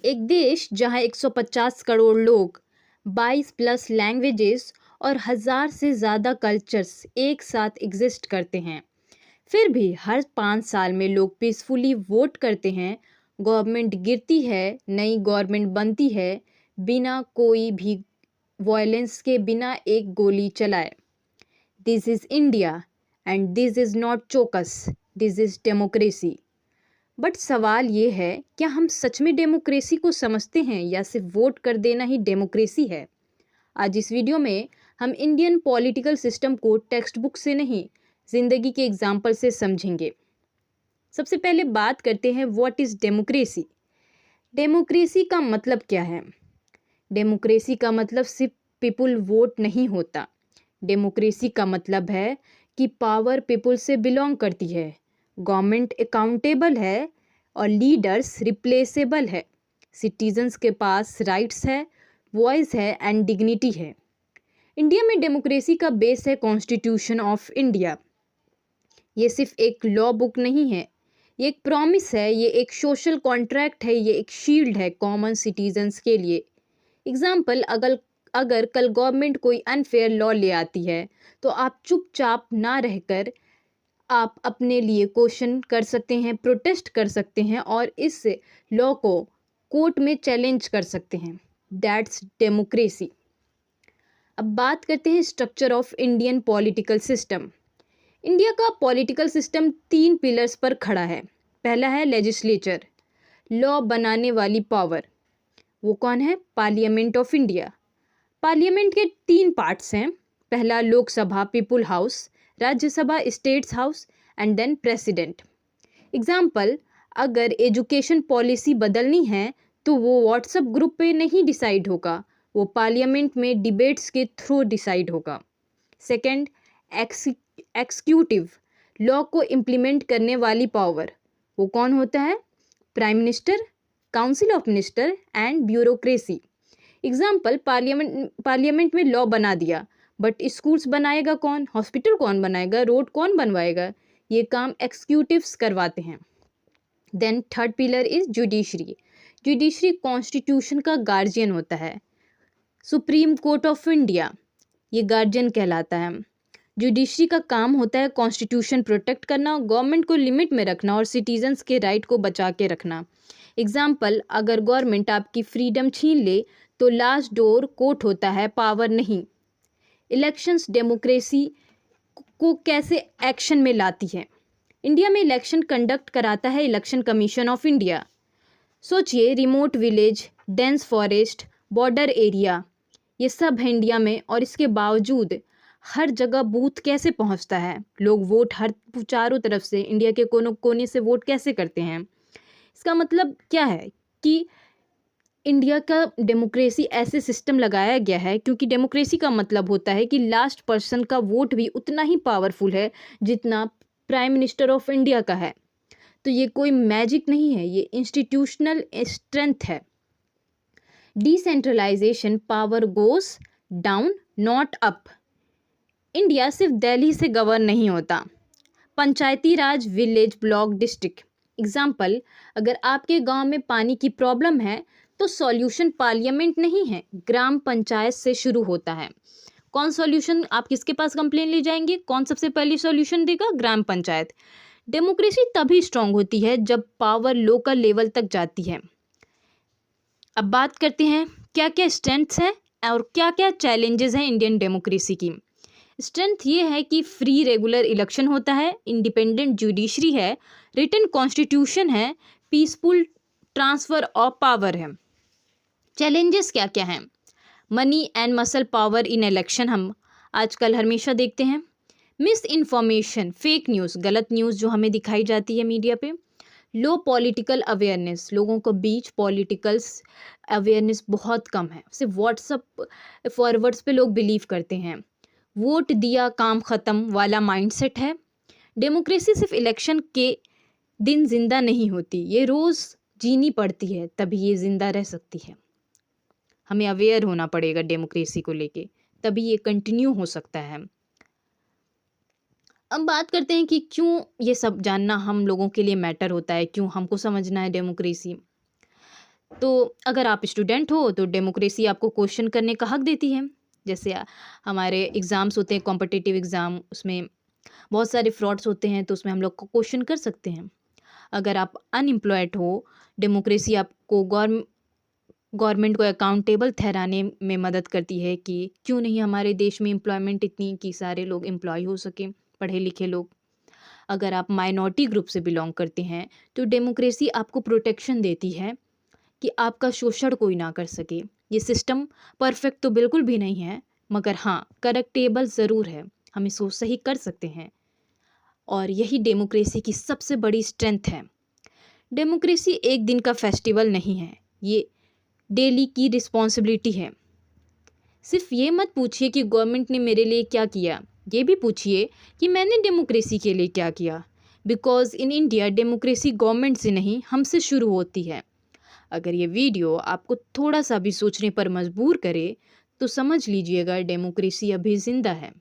एक देश जहां 150 करोड़ लोग, 22 प्लस लैंग्वेजेस और 1000 से ज़्यादा कल्चर्स एक साथ एग्जिस्ट करते हैं। फिर भी हर 5 साल में लोग पीसफुली वोट करते हैं। गवर्नमेंट गिरती है, नई गवर्नमेंट बनती है, बिना कोई भी वायलेंस के, बिना एक गोली चलाए। This is India and this is not chokers, this is democracy. But सवाल ये है, क्या हम सच में डेमोक्रेसी को समझते हैं या सिर्फ वोट कर देना ही डेमोक्रेसी है? आज इस वीडियो में हम इंडियन पॉलिटिकल सिस्टम को टेक्स्ट बुक से नहीं, जिंदगी के एग्जाम्पल से समझेंगे। सबसे पहले बात करते हैं, व्हाट इज डेमोक्रेसी। डेमोक्रेसी का मतलब क्या है? डेमोक्रेसी का मतलब सिर्फ पीपुल वोट नहीं होता। डेमोक्रेसी का मतलब है कि पावर पीपुल से बिलोंग करती है, गवर्नमेंट अकाउंटेबल है और लीडर्स रिप्लेसेबल है। सिटीजन्स के पास राइट्स है, वॉइस है एंड डिग्निटी है। इंडिया में डेमोक्रेसी का बेस है कॉन्स्टिट्यूशन ऑफ इंडिया। ये सिर्फ एक लॉ बुक नहीं है, ये एक प्रॉमिस है, ये एक सोशल कॉन्ट्रैक्ट है, ये एक शील्ड है कॉमन सिटीजन्स के लिए। एग्जाम्पल, अगर अगर कल गवर्नमेंट कोई अनफेयर लॉ ले आती है तो आप चुपचाप ना रहकर आप अपने लिए क्वेश्चन कर सकते हैं, प्रोटेस्ट कर सकते हैं और इस लॉ को कोर्ट में चैलेंज कर सकते हैं। That's democracy. अब बात करते हैं structure of Indian political system. India का पॉलिटिकल सिस्टम 3 पिलर्स पर खड़ा है। पहला है लेजिस्लेचर, लॉ बनाने वाली पावर। वो कौन है? Parliament of India. पार्लियामेंट के 3 पार्ट्स हैं। पहला Lok Sabha people house, Rajya Sabha states house and then president. Example, अगर एजुकेशन पॉलिसी बदलनी है तो वो व्हाट्सएप ग्रुप पे नहीं डिसाइड होगा, वो पार्लियामेंट में डिबेट्स के थ्रू डिसाइड होगा। सेकंड, एक्सिक्यूटिव, लॉ को इम्प्लीमेंट करने वाली पावर। वो कौन होता है? Prime minister, council of minister and bureaucracy. Example, parliament में लॉ बना दिया बट स्कूल्स बनाएगा कौन, हॉस्पिटल कौन बनाएगा, रोड कौन बनवाएगा? ये काम एक्सिक्यूटिव्स करवाते हैं। Then third pillar is judiciary. Judiciary constitution का गार्जियन होता है। सुप्रीम कोर्ट ऑफ इंडिया ये गार्जियन कहलाता है। जुडिशरी का काम होता है कॉन्स्टिट्यूशन प्रोटेक्ट करना, गवर्नमेंट को लिमिट में रखना और सिटीजन्स के राइट को बचा के रखना। एग्जाम्पल, अगर गवर्नमेंट आपकी फ्रीडम छीन ले तो लास्ट डोर कोर्ट होता है, पावर नहीं। इलेक्शंस डेमोक्रेसी को कैसे एक्शन में लाती है? इंडिया में इलेक्शन कंडक्ट कराता है इलेक्शन कमीशन ऑफ इंडिया। सोचिए, remote village, dense forest, border area, ये सब है इंडिया में और इसके बावजूद हर जगह बूथ कैसे पहुंचता है? लोग वोट हर चारों तरफ से, इंडिया के कोनों कोने से वोट कैसे करते हैं? इसका मतलब क्या है कि इंडिया का डेमोक्रेसी ऐसे सिस्टम लगाया गया है क्योंकि डेमोक्रेसी का मतलब होता है कि लास्ट पर्सन का वोट भी उतना ही पावरफुल है जितना प्राइम मिनिस्टर ऑफ इंडिया का है। तो ये कोई मैजिक नहीं है, ये इंस्टीट्यूशनल स्ट्रेंथ है। Decentralisation, power goes down not up. India सिर्फ दिल्ली से गवर्न नहीं होता। Panchayati Raj, village, block, district. Example, अगर आपके गांव में पानी की प्रॉब्लम है तो सॉल्यूशन पार्लियामेंट नहीं है, ग्राम पंचायत से शुरू होता है। कौन सॉल्यूशन, आप किसके पास कंप्लेन ले जाएंगे, कौन सबसे पहले सॉल्यूशन देगा? ग्राम पंचायत। डेमोक्रेसी तभी स्ट्रांग होती है जब पावर लोकल लेवल तक जाती है। अब बात करते हैं क्या क्या स्ट्रेंथ्स हैं और क्या क्या चैलेंजेस हैं इंडियन डेमोक्रेसी की। स्ट्रेंथ ये है कि फ्री रेगुलर इलेक्शन होता है, इंडिपेंडेंट जुडिशरी है, रिटन कॉन्स्टिट्यूशन है, पीसफुल ट्रांसफर ऑफ पावर है। चैलेंजेस क्या क्या हैं? Money and muscle power in election, हम आजकल हमेशा देखते हैं। मिस इन्फॉर्मेशन, फेक न्यूज़, गलत न्यूज़ जो हमें दिखाई जाती है मीडिया पे। लो पॉलिटिकल अवेयरनेस, लोगों को बीच पॉलिटिकल्स अवेयरनेस बहुत कम है, सिर्फ व्हाट्सअप फॉरवर्ड्स पे लोग बिलीव करते हैं। वोट दिया काम ख़त्म वाला माइंडसेट है। डेमोक्रेसी सिर्फ इलेक्शन के दिन जिंदा नहीं होती, ये रोज़ जीनी पड़ती है, तभी ये ज़िंदा रह सकती है। हमें अवेयर होना पड़ेगा डेमोक्रेसी को लेके, तभी ये कंटिन्यू हो सकता है। अब बात करते हैं कि क्यों ये सब जानना हम लोगों के लिए मैटर होता है, क्यों हमको समझना है डेमोक्रेसी। तो अगर आप स्टूडेंट हो तो डेमोक्रेसी आपको क्वेश्चन करने का हक देती है। जैसे हमारे एग्ज़ाम्स होते हैं, कॉम्पिटिटिव एग्ज़ाम, उसमें बहुत सारे फ्रॉड्स होते हैं, तो उसमें हम लोग को क्वेश्चन कर सकते हैं। अगर आप अनएम्प्लॉयड हो, डेमोक्रेसी आपको गवर्नमेंट को अकाउंटेबल ठहराने में मदद करती है कि क्यों नहीं हमारे देश में एम्प्लॉयमेंट इतनी कि सारे लोग एम्प्लॉय हो सकें, पढ़े लिखे लोग। अगर आप माइनॉरिटी ग्रुप से बिलोंग करते हैं तो डेमोक्रेसी आपको प्रोटेक्शन देती है कि आपका शोषण कोई ना कर सके। ये सिस्टम परफेक्ट तो बिल्कुल भी नहीं है, मगर हाँ करेक्टेबल ज़रूर है, हम इसको सही कर सकते हैं। और यही डेमोक्रेसी की सबसे बड़ी स्ट्रेंथ है। डेमोक्रेसी एक दिन का फेस्टिवल नहीं है, ये डेली की रिस्पॉन्सिबिलिटी है। सिर्फ ये मत पूछिए कि गवर्नमेंट ने मेरे लिए क्या किया, ये भी पूछिए कि मैंने डेमोक्रेसी के लिए क्या किया। Because in India democracy government से नहीं, हमसे शुरू होती है। अगर ये वीडियो आपको थोड़ा सा भी सोचने पर मजबूर करे तो समझ लीजिएगा डेमोक्रेसी अभी ज़िंदा है।